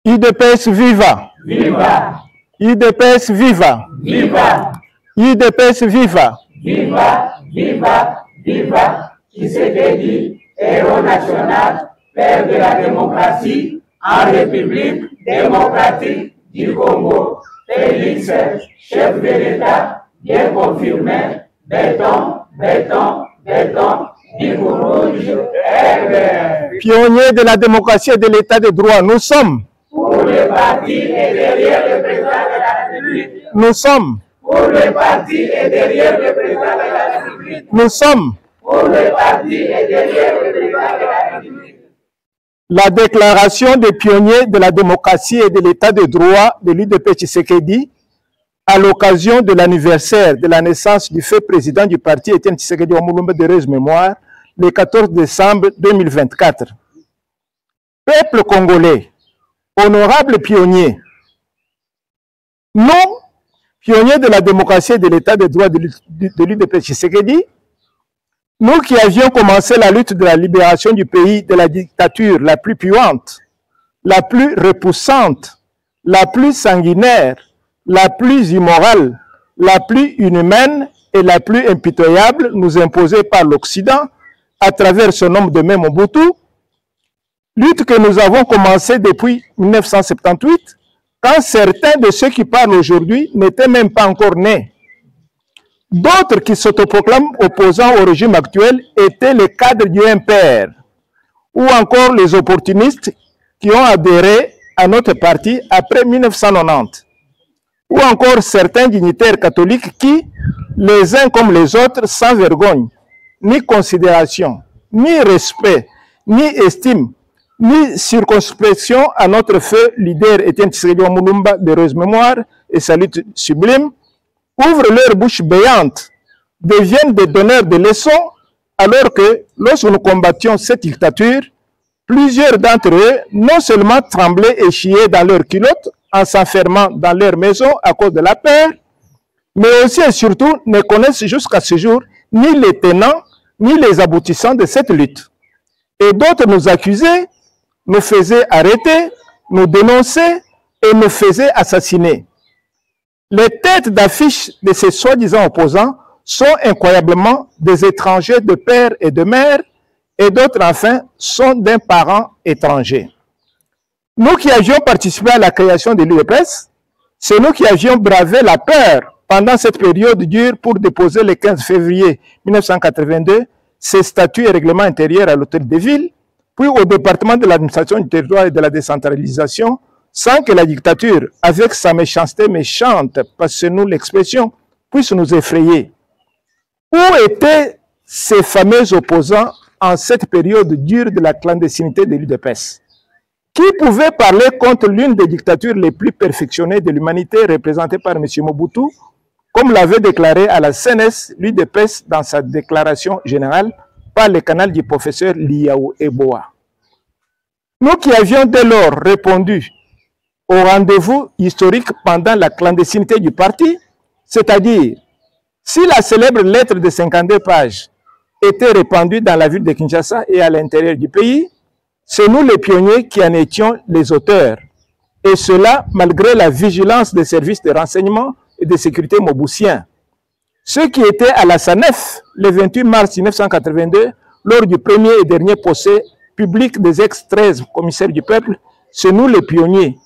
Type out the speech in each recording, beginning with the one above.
UDPS viva! Viva! UDPS viva! Viva! UDPS viva! Viva! Viva! Viva! Tshisekedi, héros national, père de la démocratie en République démocratique du Congo. Félix, chef de l'État, bien confirmé, béton, béton, béton, Bigo rouge, pionnier de la démocratie et de l'état de droit, nous sommes. Pour le parti et derrière le président de la République. Nous sommes. Pour le parti et derrière le président de la République. Nous sommes. Pour le parti et derrière le président de la République. La déclaration des pionniers de la démocratie et de l'état de droit de l'UDP Tshisekedi à l'occasion de l'anniversaire de la naissance du fait président du parti Étienne Tshisekedi wa Mulumba d'heureuse mémoire, le 14 décembre 2024. Peuple congolais, honorables pionniers, nous, pionniers de la démocratie et de l'état de droit de l'UDP Tshisekedi, nous qui avions commencé la lutte de la libération du pays de la dictature la plus puante, la plus repoussante, la plus sanguinaire, la plus immorale, la plus inhumaine et la plus impitoyable nous imposée par l'Occident à travers son homme de même Mobutu, lutte que nous avons commencée depuis 1978, quand certains de ceux qui parlent aujourd'hui n'étaient même pas encore nés. D'autres qui s'autoproclament opposants au régime actuel étaient les cadres du MPR, ou encore les opportunistes qui ont adhéré à notre parti après 1990, ou encore certains dignitaires catholiques qui, les uns comme les autres, sans vergogne, ni considération, ni respect, ni estime, ni circonspection à notre feu leader Étienne Tshisekedi wa Mulumba d'heureuse mémoire et sa lutte sublime, ouvrent leur bouche béante, deviennent des donneurs de leçons, alors que lorsque nous combattions cette dictature, plusieurs d'entre eux non seulement tremblaient et chiaient dans leurs culottes en s'enfermant dans leur maison à cause de la peur, mais aussi et surtout ne connaissent jusqu'à ce jour ni les tenants ni les aboutissants de cette lutte. Et d'autres nous accusaient, nous faisaient arrêter, nous dénonçaient et nous faisaient assassiner. Les têtes d'affiche de ces soi-disant opposants sont incroyablement des étrangers de père et de mère, et d'autres enfin sont d'un parent étranger. Nous qui avions participé à la création de l'UDPS, c'est nous qui avions bravé la peur pendant cette période dure pour déposer le 15 février 1982 ces statuts et règlements intérieurs à l'hôtel de ville, puis au département de l'administration du territoire et de la décentralisation, sans que la dictature, avec sa méchanceté méchante, passez-nous l'expression, puisse nous effrayer. Où étaient ces fameux opposants en cette période dure de la clandestinité de l'UDPS? Qui pouvait parler contre l'une des dictatures les plus perfectionnées de l'humanité représentée par M. Mobutu, comme l'avait déclaré à la CNS l'UDPS dans sa déclaration générale par le canal du professeur Liao Eboa. Nous qui avions dès lors répondu au rendez-vous historique pendant la clandestinité du parti, c'est-à-dire si la célèbre lettre de 52 pages était répandue dans la ville de Kinshasa et à l'intérieur du pays, c'est nous les pionniers qui en étions les auteurs, et cela malgré la vigilance des services de renseignement et de sécurité mobusiens. Ceux qui étaient à la SANEF le 28 mars 1982, lors du premier et dernier procès public des ex-13 commissaires du peuple, c'est nous les pionniers.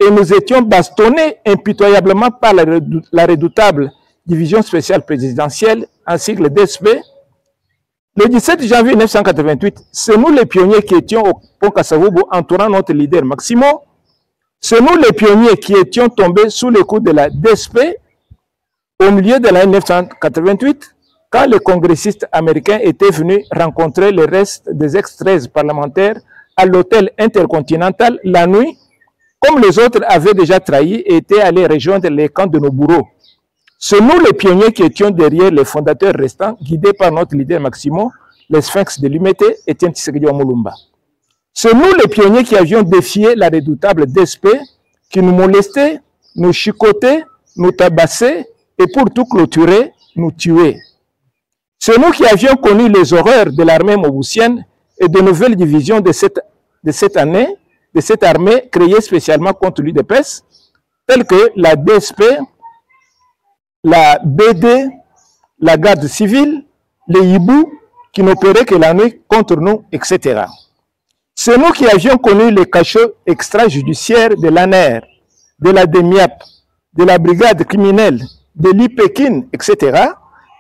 Et nous étions bastonnés impitoyablement par la redoutable division spéciale présidentielle, ainsi que le DSP. Le 17 janvier 1988, c'est nous les pionniers qui étions au pont Kasavubu entourant notre leader Maximo. C'est nous les pionniers qui étions tombés sous les coups de la DSP au milieu de l'année 1988, quand les congressistes américains étaient venus rencontrer le reste des ex-13 parlementaires à l'hôtel Intercontinental la nuit, comme les autres avaient déjà trahi et étaient allés rejoindre les camps de nos bourreaux. C'est nous les pionniers qui étions derrière les fondateurs restants, guidés par notre leader Maximo, le sphinx de l'Humité, Étienne Tshisekedi wa Mulumba. C'est nous les pionniers qui avions défié la redoutable DSP, qui nous molestait, nous chicotait, nous tabassait, et pour tout clôturer, nous tuait. C'est nous qui avions connu les horreurs de l'armée mobusienne et de nouvelles divisions de cette année, de cette armée créée spécialement contre l'UDPS, telles que la DSP, la BD, la garde civile, les hibou, qui n'opéraient que la nuit contre nous, etc. C'est nous qui avions connu les cachots extrajudiciaires de l'ANER, de la DEMIAP, de la brigade criminelle, de l'IPEKIN, etc.,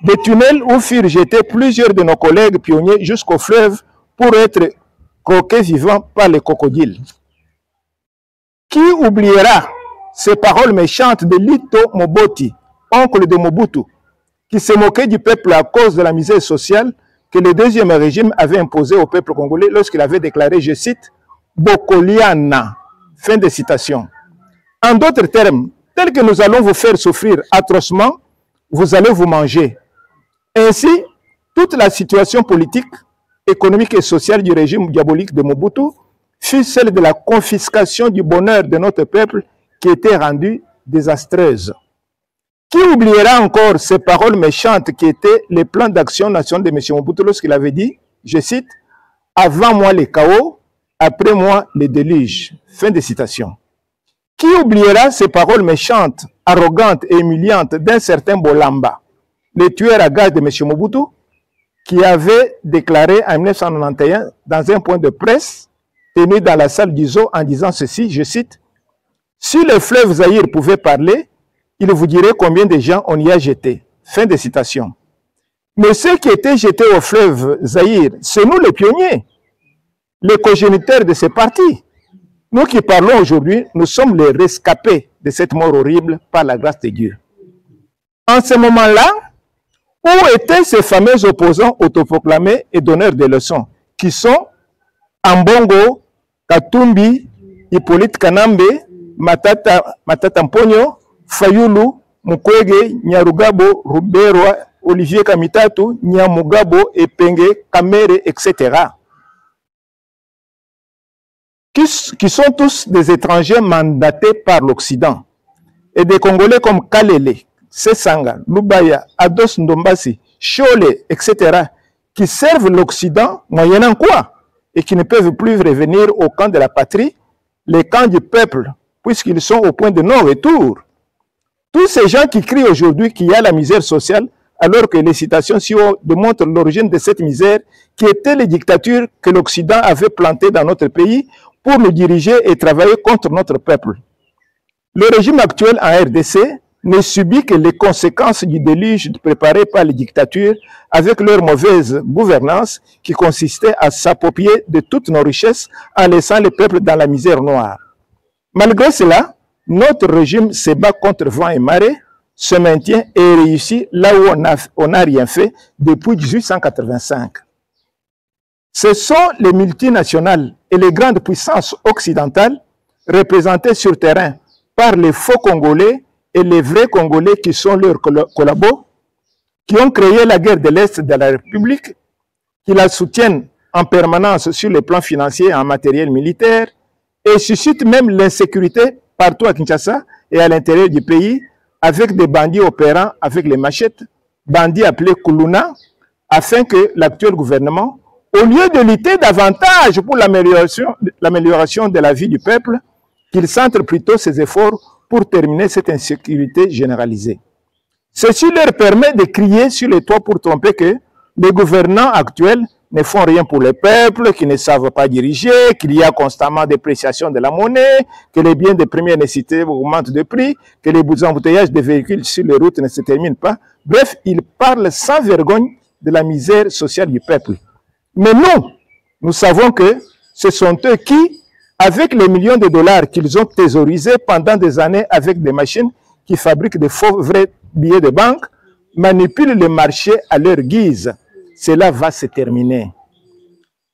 des tunnels où furent jetés plusieurs de nos collègues pionniers jusqu'au fleuve pour être croqués vivants par les crocodiles. Qui oubliera ces paroles méchantes de Lito Moboti, oncle de Mobutu, qui se moquait du peuple à cause de la misère sociale que le deuxième régime avait imposée au peuple congolais lorsqu'il avait déclaré, je cite, « Bokoliana ». Fin de citation. En d'autres termes, tel que nous allons vous faire souffrir atrocement, vous allez vous manger. Ainsi, toute la situation politique, économique et sociale du régime diabolique de Mobutu fut celle de la confiscation du bonheur de notre peuple qui était rendue désastreuse. Qui oubliera encore ces paroles méchantes qui étaient les plans d'action nationaux de M. Mobutu lorsqu'il avait dit, je cite, « Avant moi les chaos, après moi les déluges ». Fin de citation. Qui oubliera ces paroles méchantes, arrogantes et humiliantes d'un certain Bolamba, le tueur à gages de M. Mobutu, qui avait déclaré en 1991 dans un point de presse tenu dans la salle du zoo en disant ceci, je cite, « Si le fleuve Zaïre pouvait parler, il vous dirait combien de gens on y a jeté. » Fin de citation. Mais ceux qui étaient jetés au fleuve Zaïre, c'est nous les pionniers, les cogéniteurs de ces partis. Nous qui parlons aujourd'hui, nous sommes les rescapés de cette mort horrible par la grâce de Dieu. En ce moment-là, où étaient ces fameux opposants autoproclamés et donneurs de leçons, qui sont Ambongo, Katumbi, Hippolyte Kanambe, Matata Mponyo, Fayulu, Mukwege, Nyarugabo, Ruberwa, Olivier Kamitatu, Nyamugabo, Epenge, Kamere, etc. Qui sont tous des étrangers mandatés par l'Occident. Et des Congolais comme Kalele, Sesanga, Lubaya, Ados Ndombasi, Chole, etc. qui servent l'Occident moyennant quoi? Et qui ne peuvent plus revenir au camp de la patrie, les camps du peuple, puisqu'ils sont au point de non-retour. Tous ces gens qui crient aujourd'hui qu'il y a la misère sociale, alors que les citations ci-haut démontrent l'origine de cette misère, qui était les dictatures que l'Occident avait plantées dans notre pays pour nous diriger et travailler contre notre peuple. Le régime actuel en RDC ne subit que les conséquences du déluge préparé par les dictatures avec leur mauvaise gouvernance qui consistait à s'approprier de toutes nos richesses en laissant le peuple dans la misère noire. Malgré cela, notre régime se bat contre vent et marée, se maintient et réussit là où on n'a rien fait depuis 1885. Ce sont les multinationales et les grandes puissances occidentales représentées sur terrain par les faux Congolais et les vrais Congolais qui sont leurs collabos, qui ont créé la guerre de l'Est de la République, qui la soutiennent en permanence sur le plan financier et en matériel militaire, et suscitent même l'insécurité partout à Kinshasa et à l'intérieur du pays, avec des bandits opérant avec les machettes, bandits appelés Kuluna, afin que l'actuel gouvernement, au lieu de lutter davantage pour l'amélioration de la vie du peuple, qu'il centre plutôt ses efforts pour terminer cette insécurité généralisée. Ceci leur permet de crier sur les toits pour tromper que les gouvernants actuels ne font rien pour le peuple, qu'ils ne savent pas diriger, qu'il y a constamment dépréciation de la monnaie, que les biens de première nécessité augmentent de prix, que les embouteillages des véhicules sur les routes ne se terminent pas. Bref, ils parlent sans vergogne de la misère sociale du peuple. Mais nous savons que ce sont eux qui, avec les millions de dollars qu'ils ont thésaurisés pendant des années avec des machines qui fabriquent de faux vrais billets de banque, manipulent le marché à leur guise. Cela va se terminer.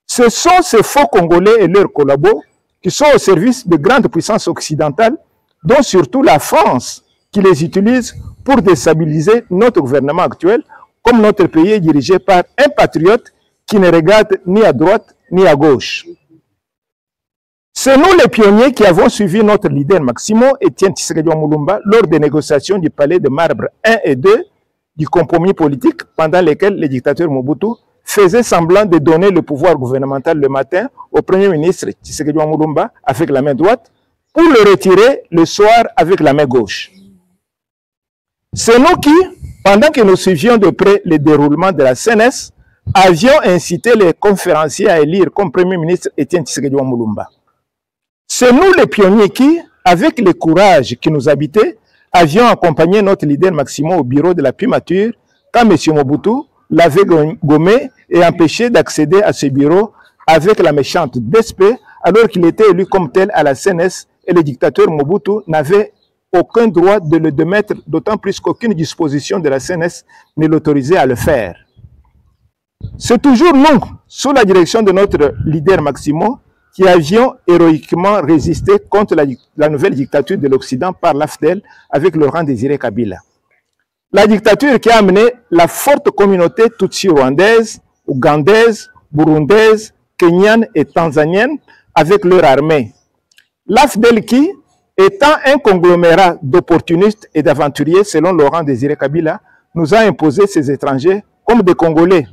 Ce sont ces faux Congolais et leurs collabos qui sont au service de grandes puissances occidentales, dont surtout la France, qui les utilise pour déstabiliser notre gouvernement actuel, comme notre pays est dirigé par un patriote qui ne regarde ni à droite ni à gauche. C'est nous les pionniers qui avons suivi notre leader Maximo Etienne Tshisekedi Mulumba lors des négociations du palais de marbre 1 et 2 du compromis politique pendant lesquels le dictateur Mobutu faisait semblant de donner le pouvoir gouvernemental le matin au Premier ministre Tshisekedi Mulumba avec la main droite pour le retirer le soir avec la main gauche. C'est nous qui, pendant que nous suivions de près le déroulement de la CNS, avions incité les conférenciers à élire comme Premier ministre Étienne Tshisekedi Mulumba. C'est nous les pionniers qui, avec le courage qui nous habitait, avions accompagné notre leader Maximo au bureau de la primature quand M. Mobutu l'avait gommé et empêché d'accéder à ce bureau avec la méchante DSP alors qu'il était élu comme tel à la CNS et le dictateur Mobutu n'avait aucun droit de le démettre, d'autant plus qu'aucune disposition de la CNS ne l'autorisait à le faire. C'est toujours nous, sous la direction de notre leader Maximo, qui avions héroïquement résisté contre la nouvelle dictature de l'Occident par l'AFDEL avec Laurent Désiré Kabila. La dictature qui a amené la forte communauté tutsi rwandaise, ougandaise, burundaise, kenyane et tanzanienne avec leur armée. L'AFDEL qui, étant un conglomérat d'opportunistes et d'aventuriers selon Laurent Désiré Kabila, nous a imposé ces étrangers comme des Congolais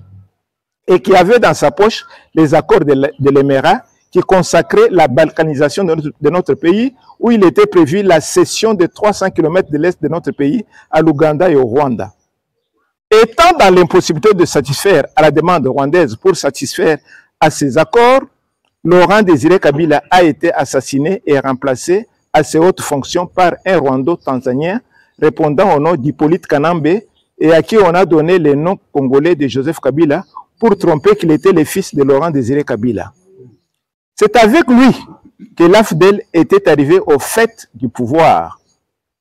et qui avait dans sa poche les accords de l'Émirat qui consacrait la balkanisation de notre pays, où il était prévu la cession de 300 km de l'est de notre pays à l'Ouganda et au Rwanda. Étant dans l'impossibilité de satisfaire à la demande rwandaise pour satisfaire à ces accords, Laurent Désiré Kabila a été assassiné et remplacé à ses hautes fonctions par un Rwando-Tanzanien répondant au nom d'Hippolyte Kanambe et à qui on a donné le nom congolais de Joseph Kabila pour tromper qu'il était le fils de Laurent Désiré Kabila. C'est avec lui que l'AFDEL était arrivé au fait du pouvoir,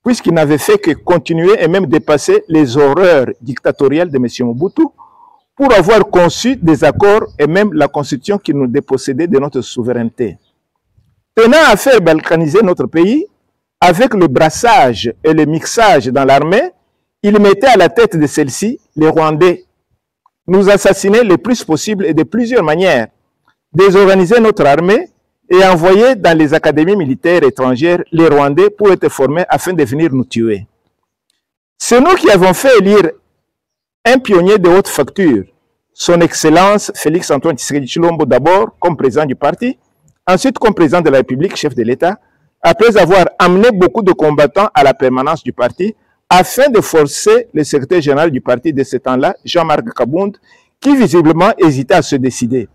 puisqu'il n'avait fait que continuer et même dépasser les horreurs dictatoriales de M. Mobutu pour avoir conçu des accords et même la constitution qui nous dépossédait de notre souveraineté. Tenant à faire balkaniser notre pays, avec le brassage et le mixage dans l'armée, il mettait à la tête de celle-ci les Rwandais, nous assassiner le plus possible et de plusieurs manières, désorganiser notre armée et envoyer dans les académies militaires étrangères les Rwandais pour être formés afin de venir nous tuer. C'est nous qui avons fait élire un pionnier de haute facture, son Excellence Félix Antoine Tshisekedi Tshilombo d'abord comme président du parti, ensuite comme président de la République, chef de l'État, après avoir amené beaucoup de combattants à la permanence du parti, afin de forcer le secrétaire général du parti de ce temps-là, Jean-Marc Kabound, qui visiblement hésitait à se décider.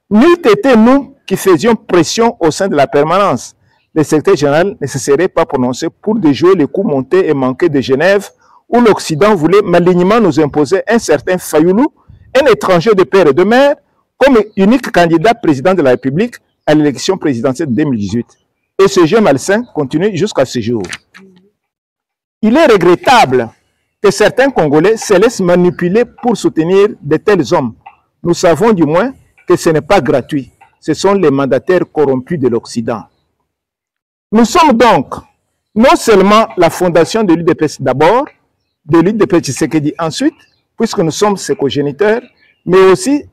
N'eût été nous qui faisions pression au sein de la permanence. Le secrétaire général ne se serait pas prononcé pour déjouer les coups montés et manqués de Genève, où l'Occident voulait malignement nous imposer un certain Fayoulou, un étranger de père et de mère, comme unique candidat président de la République à l'élection présidentielle de 2018. Et ce jeu malsain continue jusqu'à ce jour. Il est regrettable que certains Congolais se laissent manipuler pour soutenir de tels hommes. Nous savons du moins que ce n'est pas gratuit. Ce sont les mandataires corrompus de l'Occident. Nous sommes donc non seulement la fondation de l'UDPS d'abord, de l'UDPS Tshisekedi ensuite, puisque nous sommes ses cogéniteurs, mais aussi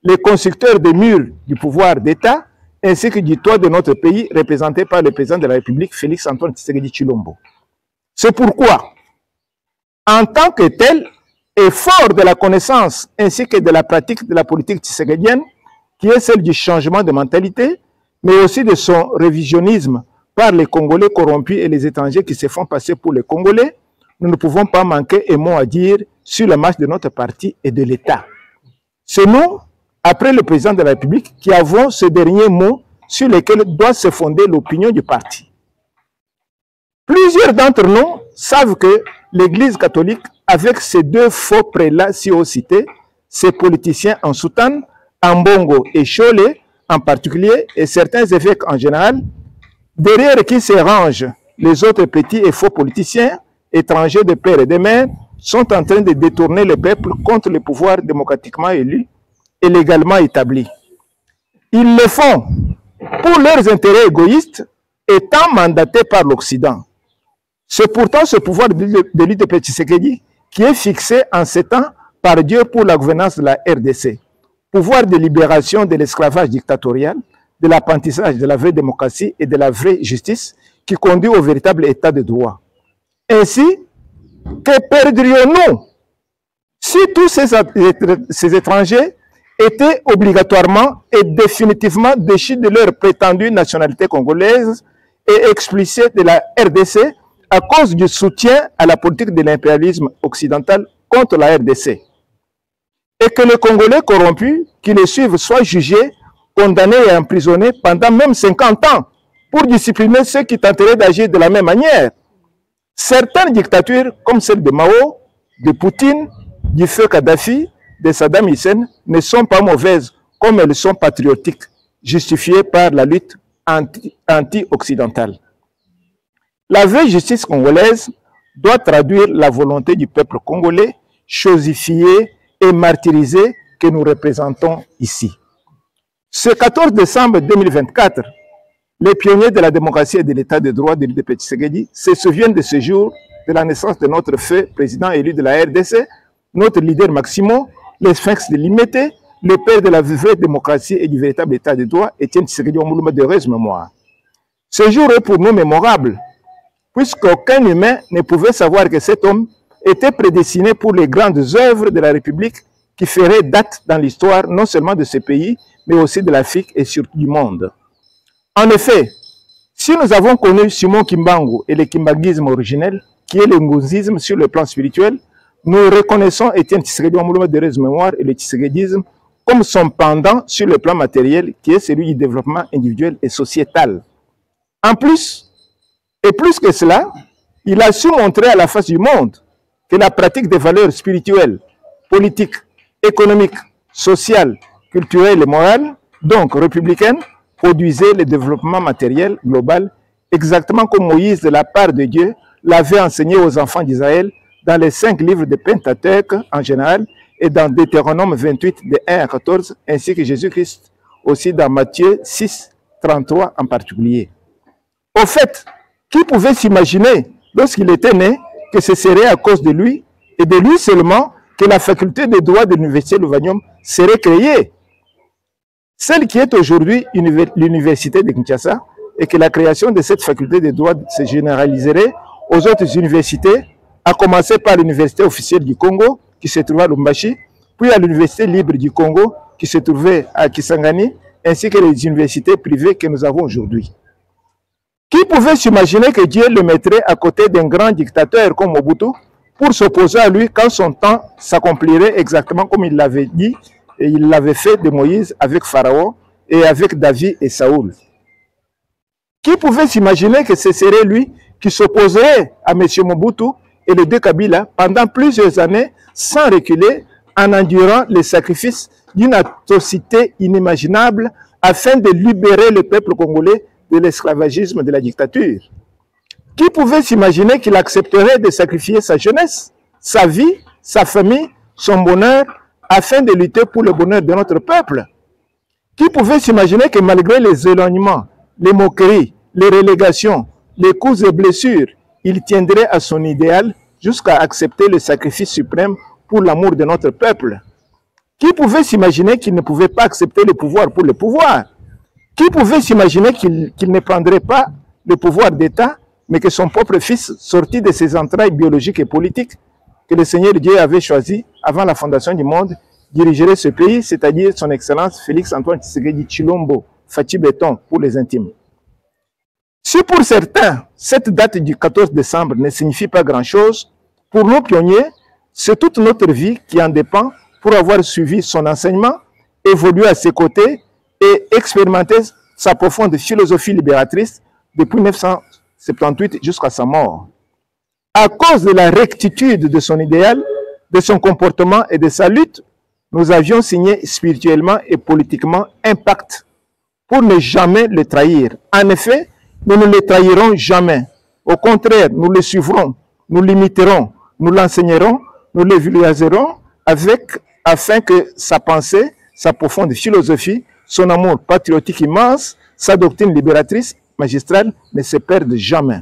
les constructeurs des murs du pouvoir d'État, ainsi que du toit de notre pays, représenté par le président de la République, Félix Antoine Tshisekedi Tshilombo. C'est pourquoi, en tant que tel, et fort de la connaissance ainsi que de la pratique de la politique tshisekedienne, qui est celle du changement de mentalité, mais aussi de son révisionnisme par les Congolais corrompus et les étrangers qui se font passer pour les Congolais, nous ne pouvons pas manquer un mot à dire sur la marche de notre parti et de l'État. C'est nous, après le président de la République, qui avons ce dernier mot sur lequel doit se fonder l'opinion du parti. Plusieurs d'entre nous savent que l'Église catholique, avec ses deux faux prélats si haut cités, ses politiciens en soutane, Ambongo et Chole en particulier, et certains évêques en général, derrière qui se rangent les autres petits et faux politiciens, étrangers de père et de mère, sont en train de détourner le peuple contre le pouvoir démocratiquement élu et légalement établi. Ils le font pour leurs intérêts égoïstes, étant mandatés par l'Occident. C'est pourtant ce pouvoir de l'UDPS Tshisekedi qui est fixé en 7 ans par Dieu pour la gouvernance de la RDC. Pouvoir de libération de l'esclavage dictatorial, de l'apprentissage de la vraie démocratie et de la vraie justice qui conduit au véritable état de droit. Ainsi, que perdrions-nous si tous ces étrangers étaient obligatoirement et définitivement déchus de leur prétendue nationalité congolaise et expulsés de la RDC à cause du soutien à la politique de l'impérialisme occidental contre la RDC. Et que les Congolais corrompus qui les suivent soient jugés, condamnés et emprisonnés pendant même 50 ans pour discipliner ceux qui tenteraient d'agir de la même manière. Certaines dictatures, comme celle de Mao, de Poutine, du feu Kadhafi, de Saddam Hussein, ne sont pas mauvaises comme elles sont patriotiques, justifiées par la lutte anti-occidentale. La vraie justice congolaise doit traduire la volonté du peuple congolais, chosifié et martyrisé que nous représentons ici. Ce 14 décembre 2024, les pionniers de la démocratie et de l'état de droit de l'UDP Tshisekedi se souviennent de ce jour de la naissance de notre feu président élu de la RDC, notre leader Maximo, le sphinx de Limete, le père de la vraie démocratie et du véritable état de droit, Étienne Tshisekedi Omuluma d'heureuse mémoire. Ce jour est pour nous mémorable, puisqu'aucun humain ne pouvait savoir que cet homme était prédestiné pour les grandes œuvres de la République qui feraient date dans l'histoire non seulement de ce pays, mais aussi de l'Afrique et surtout du monde. En effet, si nous avons connu Simon Kimbangu et le kimbanguisme originel, qui est le ngouzisme sur le plan spirituel, nous reconnaissons Étienne Tshisekedi Omuluma d'heureuse mémoire et le tshisekidisme comme son pendant sur le plan matériel, qui est celui du développement individuel et sociétal. En plus, et plus que cela, il a su montrer à la face du monde que la pratique des valeurs spirituelles, politiques, économiques, sociales, culturelles et morales, donc républicaines, produisait le développement matériel global, exactement comme Moïse, de la part de Dieu, l'avait enseigné aux enfants d'Israël dans les 5 livres de Pentateuque en général et dans Deutéronome 28, de 1 à 14, ainsi que Jésus-Christ aussi dans Matthieu 6, 33 en particulier. Au fait, qui pouvait s'imaginer, lorsqu'il était né, que ce serait à cause de lui, et de lui seulement, que la faculté de droit de l'Université Louvanium serait créée? Celle qui est aujourd'hui l'Université de Kinshasa, et que la création de cette faculté de droit se généraliserait aux autres universités, à commencer par l'Université officielle du Congo, qui se trouvait à Lubumbashi, puis à l'Université libre du Congo, qui se trouvait à Kisangani, ainsi que les universités privées que nous avons aujourd'hui. Qui pouvait s'imaginer que Dieu le mettrait à côté d'un grand dictateur comme Mobutu pour s'opposer à lui quand son temps s'accomplirait exactement comme il l'avait dit et il l'avait fait de Moïse avec Pharaon et avec David et Saoul? Qui pouvait s'imaginer que ce serait lui qui s'opposerait à M. Mobutu et les deux Kabila pendant plusieurs années sans reculer en endurant les sacrifices d'une atrocité inimaginable afin de libérer le peuple congolais de l'esclavagisme de la dictature? Qui pouvait s'imaginer qu'il accepterait de sacrifier sa jeunesse, sa vie, sa famille, son bonheur, afin de lutter pour le bonheur de notre peuple? Qui pouvait s'imaginer que malgré les éloignements, les moqueries, les relégations, les coups et blessures, il tiendrait à son idéal jusqu'à accepter le sacrifice suprême pour l'amour de notre peuple? Qui pouvait s'imaginer qu'il ne pouvait pas accepter le pouvoir pour le pouvoir? Qui pouvait s'imaginer qu'il ne prendrait pas le pouvoir d'État, mais que son propre fils, sorti de ses entrailles biologiques et politiques, que le Seigneur Dieu avait choisi avant la fondation du monde, dirigerait ce pays, c'est-à-dire son Excellence Félix-Antoine Tshisekedi Tshilombo, Fachi Béton pour les intimes? Si pour certains, cette date du 14 décembre ne signifie pas grand-chose, pour nos pionniers, c'est toute notre vie qui en dépend pour avoir suivi son enseignement, évolué à ses côtés et expérimenté sa profonde philosophie libératrice depuis 1978 jusqu'à sa mort. À cause de la rectitude de son idéal, de son comportement et de sa lutte, nous avions signé spirituellement et politiquement un pacte pour ne jamais le trahir. En effet, nous ne le trahirons jamais. Au contraire, nous le suivrons, nous l'imiterons, nous l'enseignerons, nous le vulgariserons afin que sa pensée, sa profonde philosophie, son amour patriotique immense, sa doctrine libératrice magistrale ne se perdent jamais.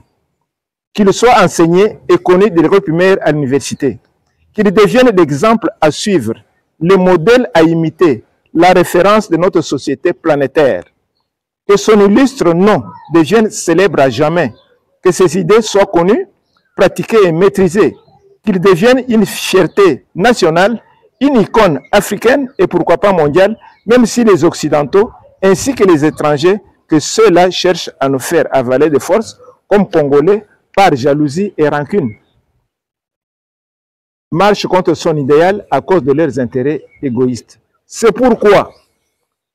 Qu'il soit enseigné et connu de l'école primaire à l'université. Qu'il devienne l'exemple à suivre, le modèle à imiter, la référence de notre société planétaire. Que son illustre nom devienne célèbre à jamais. Que ses idées soient connues, pratiquées et maîtrisées. Qu'il devienne une fierté nationale une icône africaine et pourquoi pas mondiale, même si les Occidentaux ainsi que les étrangers, que ceux-là cherchent à nous faire avaler de force, comme Congolais, par jalousie et rancune, marchent contre son idéal à cause de leurs intérêts égoïstes. C'est pourquoi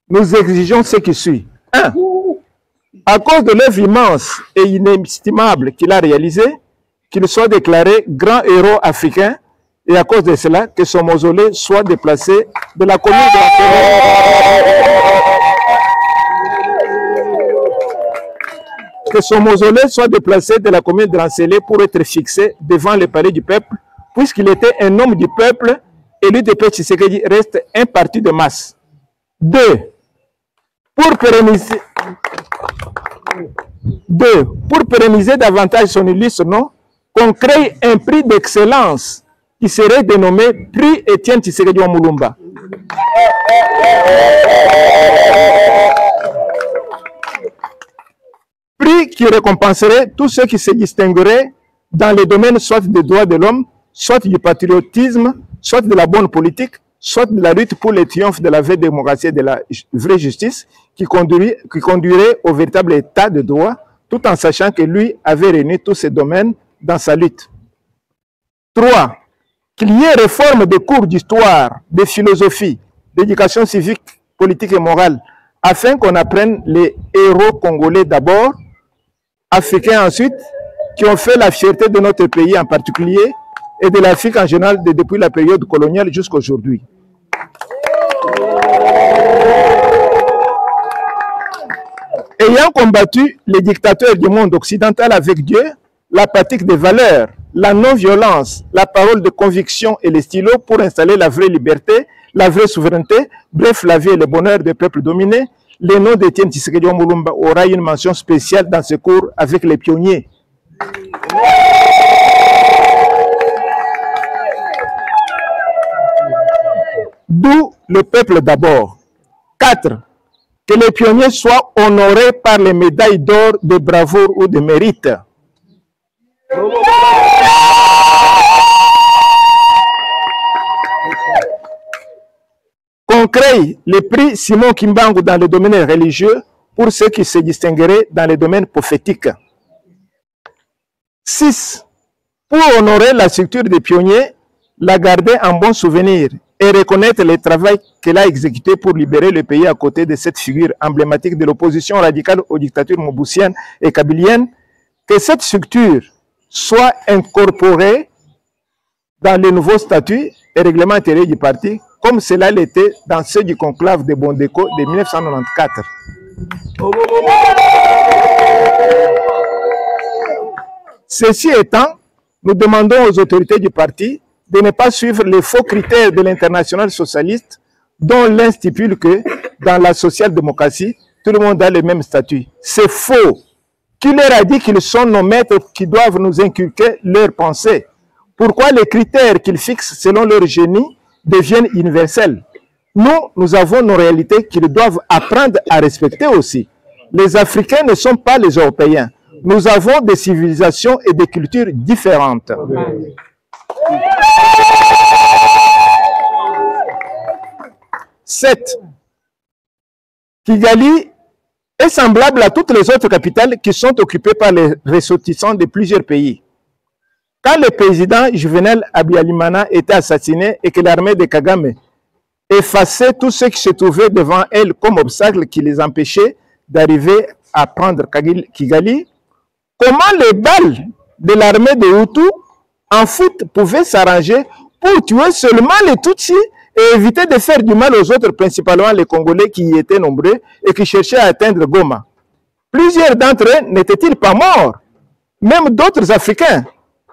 nous exigeons ce qui suit. 1. À cause de l'œuvre immense et inestimable qu'il a réalisée, qu'il soit déclaré grand héros africain, et à cause de cela, que son mausolée soit déplacé de la commune de Rancélé pour être fixé devant le palais du peuple, puisqu'il était un homme du peuple, et l'UDP Tshisekedi reste un parti de masse. 2. Pour pérenniser davantage son illustre nom, qu'on crée un prix d'excellence qui serait dénommé Prix Étienne Tshisekedi Mulumba. Prix qui récompenserait tous ceux qui se distingueraient dans les domaines soit des droits de l'homme, soit du patriotisme, soit de la bonne politique, soit de la lutte pour le triomphe de la vraie démocratie et de la vraie justice, qui conduirait au véritable état de droit, tout en sachant que lui avait réuni tous ces domaines dans sa lutte. 3. Qu'il y ait réforme des cours d'histoire, de philosophie, d'éducation civique, politique et morale, afin qu'on apprenne les héros congolais d'abord, africains ensuite, qui ont fait la fierté de notre pays en particulier, et de l'Afrique en général depuis la période coloniale jusqu'à aujourd'hui. Ayant combattu les dictateurs du monde occidental avec Dieu, la pratique des valeurs, la non-violence, la parole de conviction et les stylos pour installer la vraie liberté, la vraie souveraineté, bref, la vie et le bonheur des peuples dominés, le nom d'Étienne Tshisekedi Mulumba aura une mention spéciale dans ce cours avec les pionniers. D'où le peuple d'abord. 4. Que les pionniers soient honorés par les médailles d'or de bravoure ou de mérite. Qu'on crée le prix Simon Kimbangu dans le domaine religieux pour ceux qui se distingueraient dans le domaine prophétique. 6. Pour honorer la structure des pionniers, la garder en bon souvenir et reconnaître le travail qu'elle a exécuté pour libérer le pays à côté de cette figure emblématique de l'opposition radicale aux dictatures mobusiennes et kabyliennes, que cette structure soit incorporée dans les nouveaux statuts et règlements intérieurs du parti, comme cela l'était dans ceux du conclave de Bondeko de 1994. Ceci étant, nous demandons aux autorités du parti de ne pas suivre les faux critères de l'international socialiste dont l'un stipule que dans la social-démocratie, tout le monde a le même statut. C'est faux. Qui leur a dit qu'ils sont nos maîtres qui doivent nous inculquer leurs pensées? Pourquoi les critères qu'ils fixent selon leur génie deviennent universels? Nous avons nos réalités qu'ils doivent apprendre à respecter aussi. Les Africains ne sont pas les Européens. Nous avons des civilisations et des cultures différentes. 7. Kigali est semblable à toutes les autres capitales qui sont occupées par les ressortissants de plusieurs pays. Quand le président Juvenal Habyalimana était assassiné et que l'armée de Kagame effaçait tous ceux qui se trouvaient devant elle comme obstacle qui les empêchait d'arriver à prendre Kigali, comment les balles de l'armée de Hutu en foot pouvaient s'arranger pour tuer seulement les Tutsis et éviter de faire du mal aux autres, principalement les Congolais qui y étaient nombreux et qui cherchaient à atteindre Goma? Plusieurs d'entre eux n'étaient-ils pas morts? Même d'autres Africains.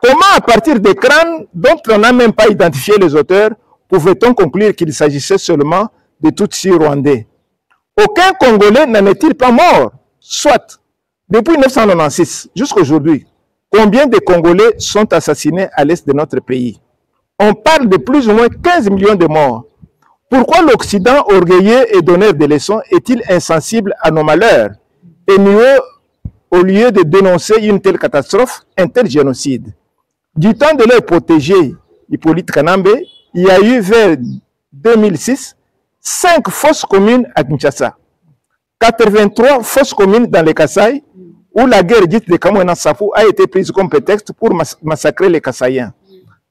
Comment, à partir des crânes dont on n'a même pas identifié les auteurs, pouvait-on conclure qu'il s'agissait seulement de Tutsis rwandais? Aucun Congolais n'en est-il pas mort? Soit, depuis 1996 jusqu'à aujourd'hui, combien de Congolais sont assassinés à l'est de notre pays? On parle de plus ou moins 15 millions de morts. Pourquoi l'Occident, orgueilleux et donneur de leçons, est-il insensible à nos malheurs et mieux, au lieu de dénoncer une telle catastrophe, un tel génocide? Du temps de leur protégé Hippolyte Kanambe, il y a eu vers 2006 5 fausses communes à Kinshasa, 83 fausses communes dans les Kasaï, où la guerre dite de Kamwena-Safou a été prise comme prétexte pour massacrer les Kasaïens.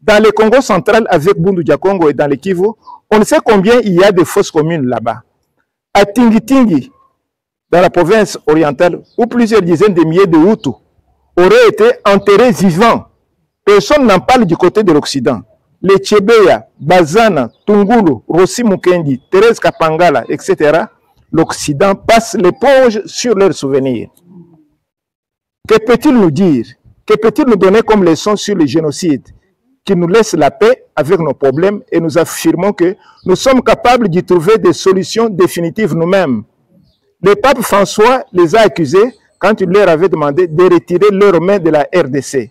Dans le Congo central, avec Bundu-Diakongo et dans le Kivu, on ne sait combien il y a de fausses communes là-bas. À Tingi-Tingi, dans la province orientale, où plusieurs dizaines de milliers de Hutus auraient été enterrés vivants. Personne n'en parle du côté de l'Occident. Les Tchebeya, Bazana, Tungulu, Rossi Mukendi, Thérèse Kapangala, etc., l'Occident passe l'éponge sur leurs souvenirs. Que peut-il nous dire? Que peut-il nous donner comme leçon sur le génocide qui nous laisse la paix avec nos problèmes et nous affirmons que nous sommes capables d'y trouver des solutions définitives nous-mêmes? Le pape François les a accusés quand il leur avait demandé de retirer leurs mains de la RDC.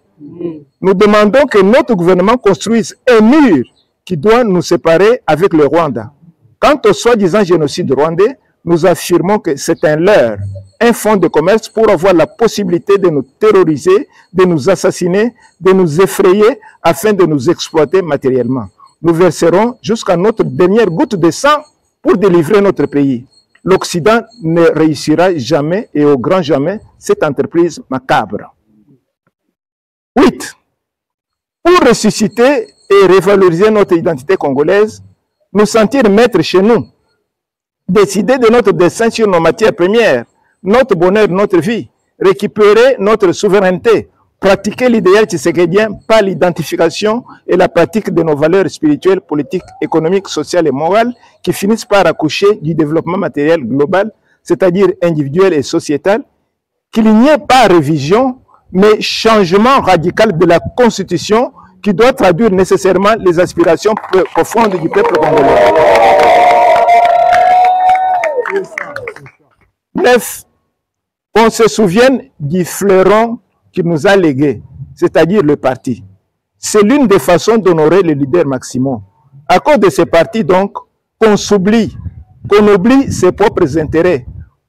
Nous demandons que notre gouvernement construise un mur qui doit nous séparer avec le Rwanda. Quant au soi-disant génocide rwandais, nous affirmons que c'est un leurre, un fonds de commerce pour avoir la possibilité de nous terroriser, de nous assassiner, de nous effrayer afin de nous exploiter matériellement. Nous verserons jusqu'à notre dernière goutte de sang pour délivrer notre pays. L'Occident ne réussira jamais et au grand jamais cette entreprise macabre. 8. Pour ressusciter et revaloriser notre identité congolaise, nous sentir maîtres chez nous, décider de notre destin sur nos matières premières, notre bonheur, notre vie, récupérer notre souveraineté, pratiquer l'idéal tshisekédien par l'identification et la pratique de nos valeurs spirituelles, politiques, économiques, sociales et morales qui finissent par accoucher du développement matériel global, c'est-à-dire individuel et sociétal, qu'il n'y ait pas révision, mais changement radical de la Constitution qui doit traduire nécessairement les aspirations profondes du peuple congolais. 9. Qu'on se souvienne du fleuron qu'il nous a légué, c'est-à-dire le parti. C'est l'une des façons d'honorer le leader maximum. À cause de ce parti, donc, qu'on s'oublie, qu'on oublie ses propres intérêts,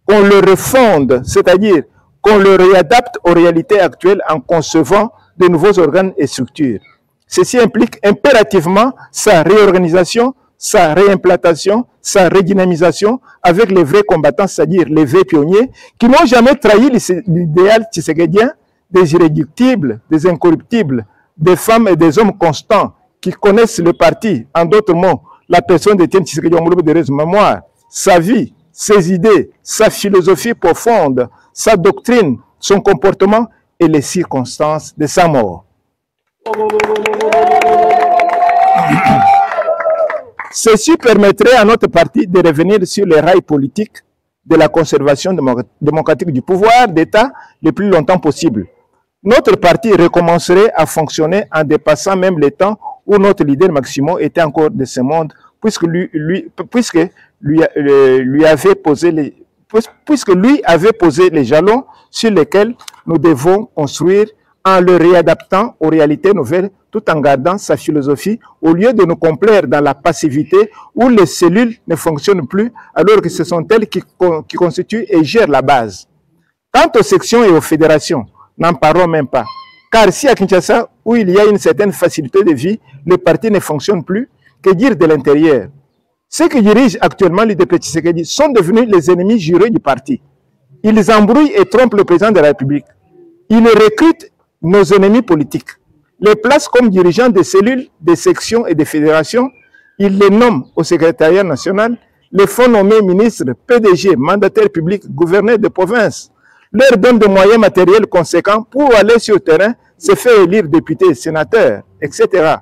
qu'on le refonde, c'est-à-dire qu'on le réadapte aux réalités actuelles en concevant de nouveaux organes et structures. Ceci implique impérativement sa réorganisation, sa réimplantation, sa redynamisation avec les vrais combattants, c'est-à-dire les vrais pionniers, qui n'ont jamais trahi l'idéal tshisekédien, des irréductibles, des incorruptibles, des femmes et des hommes constants, qui connaissent le parti, en d'autres mots, la personne d'Étienne Tshisekedi Omolobo de mémoire, sa vie, ses idées, sa philosophie profonde, sa doctrine, son comportement et les circonstances de sa mort. Ceci permettrait à notre parti de revenir sur les rails politiques de la conservation démocratique du pouvoir d'État le plus longtemps possible. Notre parti recommencerait à fonctionner en dépassant même les temps où notre leader Maximo était encore de ce monde, puisque lui avait posé les jalons sur lesquels nous devons construire en le réadaptant aux réalités nouvelles tout en gardant sa philosophie au lieu de nous complaire dans la passivité où les cellules ne fonctionnent plus alors que ce sont elles qui constituent et gèrent la base. Quant aux sections et aux fédérations, n'en parlons même pas. Car si à Kinshasa, où il y a une certaine facilité de vie, le parti ne fonctionne plus, que dire de l'intérieur? Ceux qui dirigent actuellement l'UDP Tshisekedi sont devenus les ennemis jurés du parti. Ils embrouillent et trompent le président de la République. Ils recrutent nos ennemis politiques. Les placent comme dirigeants des cellules, des sections et des fédérations. Ils les nomment au secrétariat national, les font nommer ministres, PDG, mandataires publics, gouverneurs de province, leur donnent des moyens matériels conséquents pour aller sur le terrain, se faire élire députés, sénateurs, etc.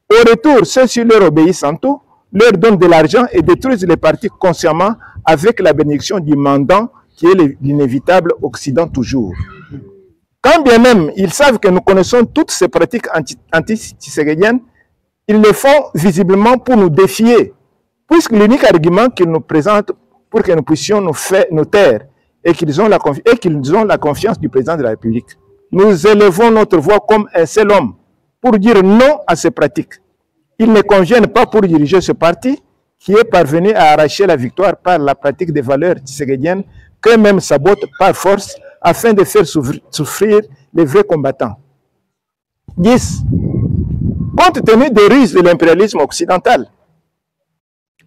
Au retour, ceux-ci leur obéissent en tout, leur donnent de l'argent et détruisent les partis consciemment avec la bénédiction du mandant qui est l'inévitable Occident toujours. Quand bien même ils savent que nous connaissons toutes ces pratiques anti-tshisekediennes, ils le font visiblement pour nous défier, puisque l'unique argument qu'ils nous présentent pour que nous puissions nous taire et qu'ils ont la confiance du président de la République. Nous élevons notre voix comme un seul homme pour dire non à ces pratiques. Ils ne conviennent pas pour diriger ce parti qui est parvenu à arracher la victoire par la pratique des valeurs tshisekediennes qu'eux-mêmes sabotent par force afin de faire souffrir les vrais combattants. 10. compte tenu des ruses de l'impérialisme occidental.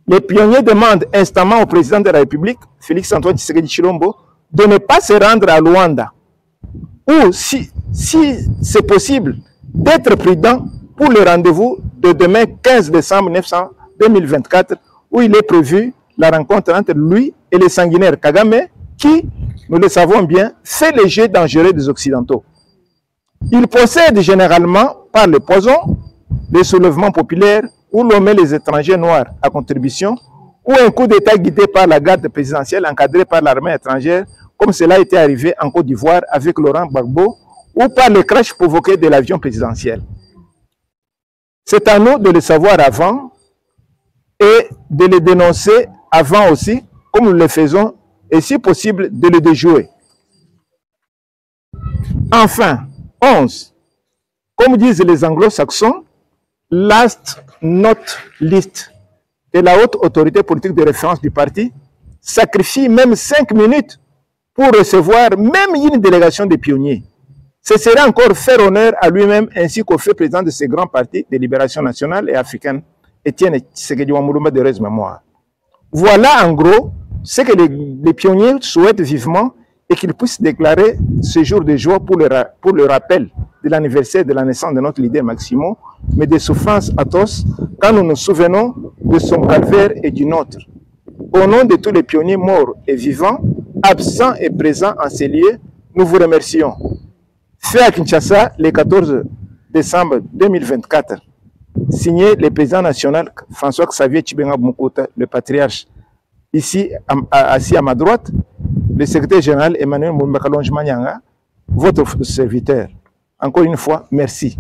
Les pionniers demandent instamment au président de la République, Félix-Antoine Tshisekedi Tshilombo, de ne pas se rendre à Luanda, ou si c'est possible, d'être prudent pour le rendez-vous de demain 15 décembre 2024, où il est prévu la rencontre entre lui et le sanguinaire Kagame, qui, nous le savons bien, fait les jeux dangereux des Occidentaux. Il possède généralement, par le poison, les soulèvements populaires, où l'on met les étrangers noirs à contribution, ou un coup d'État guidé par la garde présidentielle encadrée par l'armée étrangère, comme cela a été arrivé en Côte d'Ivoire avec Laurent Gbagbo, ou par le crash provoqué de l'avion présidentiel. C'est à nous de le savoir avant et de le dénoncer avant aussi, comme nous le faisons, et si possible, de le déjouer. Enfin, 11. Comme disent les anglo-saxons, last not least, et la haute autorité politique de référence du parti sacrifie même 5 minutes pour recevoir même une délégation de pionniers. Ce serait encore faire honneur à lui-même ainsi qu'au fait président de ce grand parti de libération nationale et africaine, Étienne Tshisekedi Wamuluma de heureuse mémoire. Voilà en gros ce que les pionniers souhaitent vivement et qu'ils puissent déclarer ce jour de joie pour le rappel de l'anniversaire de la naissance de notre leader Maximo, mais des souffrances atroces quand nous nous souvenons de son calvaire et du nôtre. Au nom de tous les pionniers morts et vivants, absents et présents en ces lieux, nous vous remercions. Fait à Kinshasa le 14 décembre 2024. Signé le président national François-Xavier Tshibanga Mukota, le patriarche. Ici, assis à ma droite, le secrétaire général Emmanuel Moumakalonge Manyanga, votre serviteur. Encore une fois, merci.